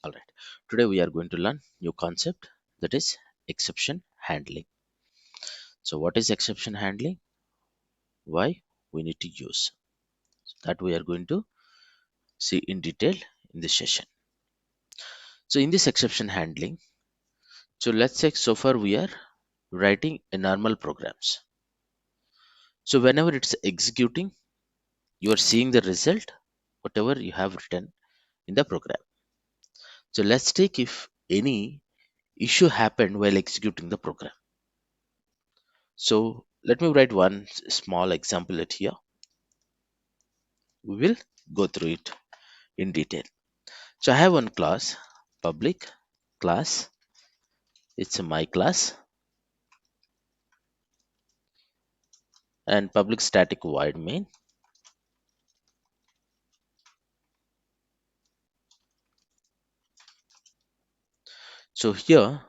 All right. Today we are going to learn new concept, that is exception handling. So what is exception handling? Why we need to use? That we are going to see in detail in this session. So in this exception handling, so let's say so far we are writing a normal programs. So whenever it's executing, you are seeing the result, whatever you have written in the program. So let's take if any issue happened while executing the program. So let me write one small example at here. We will go through it in detail. So I have one class, public class. It's a my class and public static void main. So here,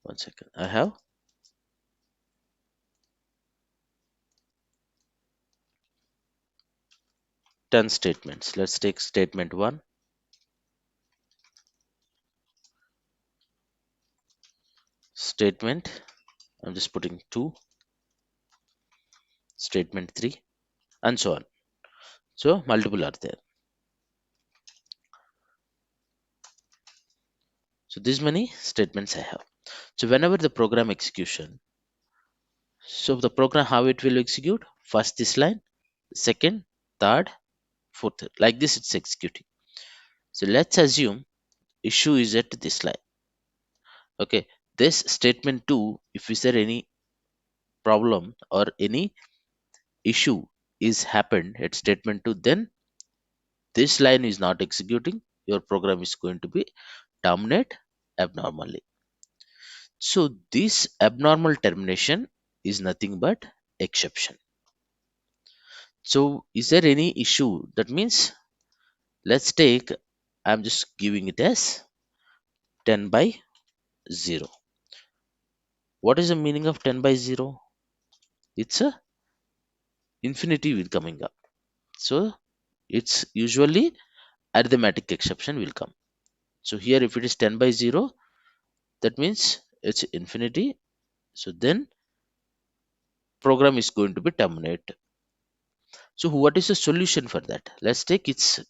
one second, I have 10 statements. Let's take statement 1, statement, I'm just putting 2, statement 3, and so on. So multiple are there. So this many statements I have. So whenever the program execution, so the program how it will execute? First this line, second, third, fourth. Like this it's executing. So let's assume issue is at this line. Okay, this statement 2, if is there any problem or any issue is happened at statement 2, then this line is not executing, your program is going to be terminate abnormally. So this abnormal termination is nothing but exception. So is there any issue? That means let's take, I'm just giving it as 10 by 0. What is the meaning of 10 by 0? It's a infinity will coming up. So it's usually arithmetic exception will come. So here if it is 10 by 0, that means it's infinity. So then program is going to be terminate. So what is the solution for that? Let's take its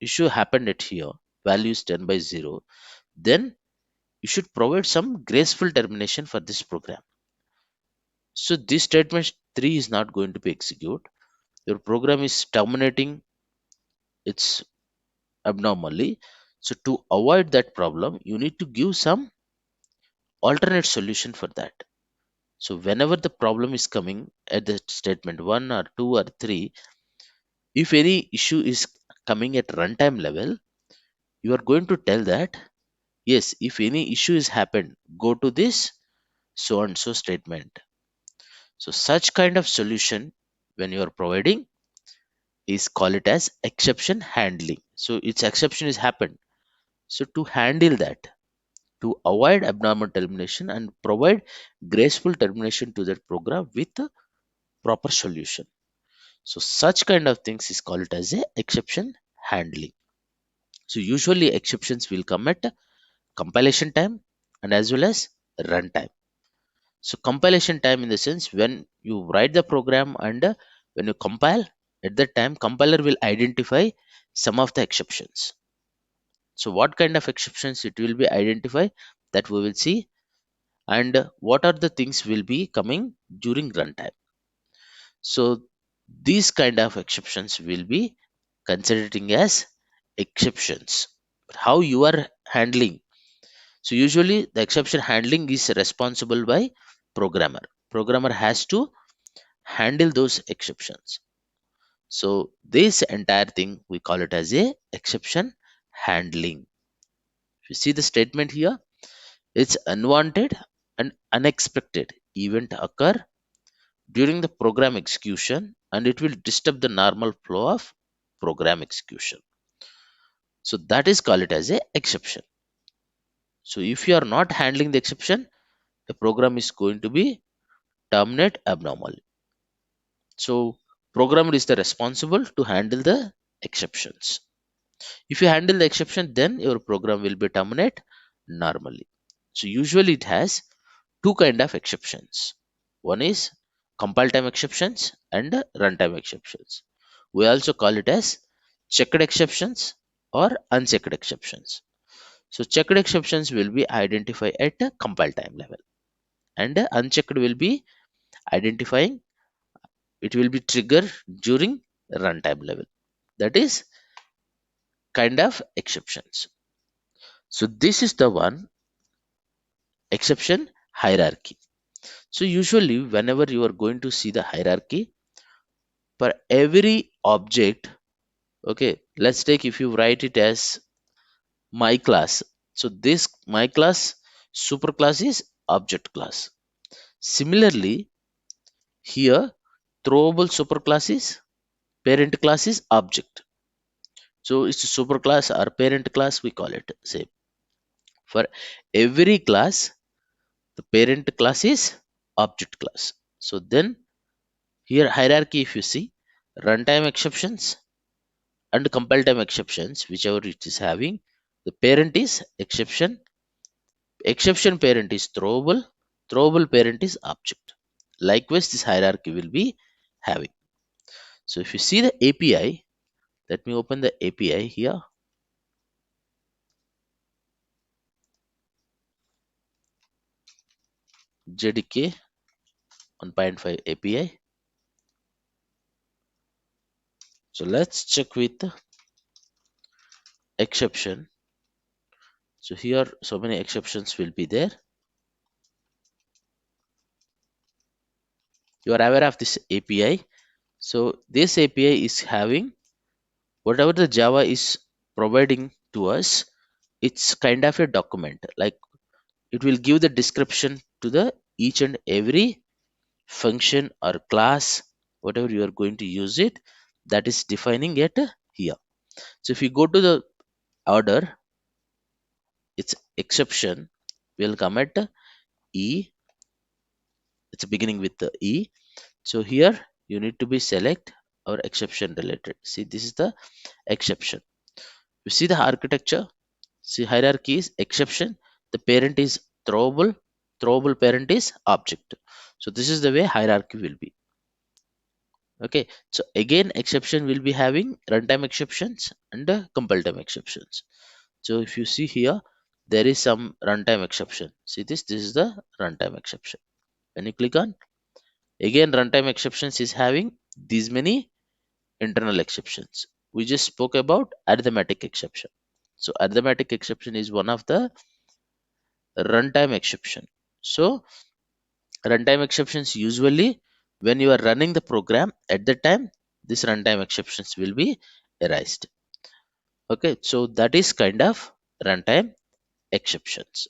issue happened at here, value is 10 by 0. Then you should provide some graceful termination for this program. So this statement 3 is not going to be executed. Your program is terminating its abnormally. So to avoid that problem, you need to give some alternate solution for that. So whenever the problem is coming at the statement 1 or 2 or 3, if any issue is coming at runtime level, you are going to tell that yes, if any issue is happened, go to this so and so statement. So such kind of solution when you are providing is call it as exception handling. So its exception is happened. So to handle that, to avoid abnormal termination and provide graceful termination to that program with a proper solution. So such kind of things is called as a exception handling. So usually exceptions will come at compilation time and as well as runtime. So compilation time in the sense when you write the program and when you compile, at that time compiler will identify some of the exceptions. So what kind of exceptions it will be identify, that we will see, and what are the things will be coming during runtime. So these kind of exceptions will be considering as exceptions. But how you are handling? So usually the exception handling is responsible by programmer. Programmer has to handle those exceptions. So this entire thing we call it as a exception handling. If you see the statement here, it's unwanted and unexpected event occur during the program execution and it will disturb the normal flow of program execution. So that is called it as a exception. So if you are not handling the exception, the program is going to be terminate abnormally. So programmer is the responsible to handle the exceptions. If you handle the exception, then your program will be terminate normally. So usually it has two kind of exceptions. One is compile time exceptions and runtime exceptions. We also call it as checked exceptions or unchecked exceptions. So checked exceptions will be identified at a compile time level, and unchecked will be identifying, it will be triggered during runtime level. That is kind of exceptions. So this is the one exception hierarchy. So usually whenever you are going to see the hierarchy for every object, okay, let's take, if you write it as my class, so this my class superclass is object class. Similarly, here throwable superclass is parent class is object. So it's a superclass or parent class, we call it same. For every class, the parent class is object class. So then here hierarchy, if you see, runtime exceptions and compile time exceptions, whichever it is having, the parent is exception, exception parent is throwable parent is object. Likewise, this hierarchy will be having. So if you see the API, let me open the API here. JDK 1.5 API. So let's check with the exception. So here so many exceptions will be there. You are aware of this API. So this API is having whatever the Java is providing to us, it's kind of a document. Like it will give the description to the each and every function or class, whatever you are going to use it, that is defining it here. So if you go to the order, its exception will come at E. It's beginning with the E. So here you need to be select or exception related. See, this is the exception. You see the architecture. See, hierarchy is exception. The parent is throwable. Throwable parent is object. So this is the way hierarchy will be. Okay. So again, exception will be having runtime exceptions and compile time exceptions. So if you see here, there is some runtime exception. See this. This is the runtime exception. When you click on, again runtime exceptions is having these many internal exceptions. We just spoke about arithmetic exception. So arithmetic exception is one of the runtime exception. So runtime exceptions usually when you are running the program at the time, this runtime exceptions will be erased. Okay, so that is kind of runtime exceptions.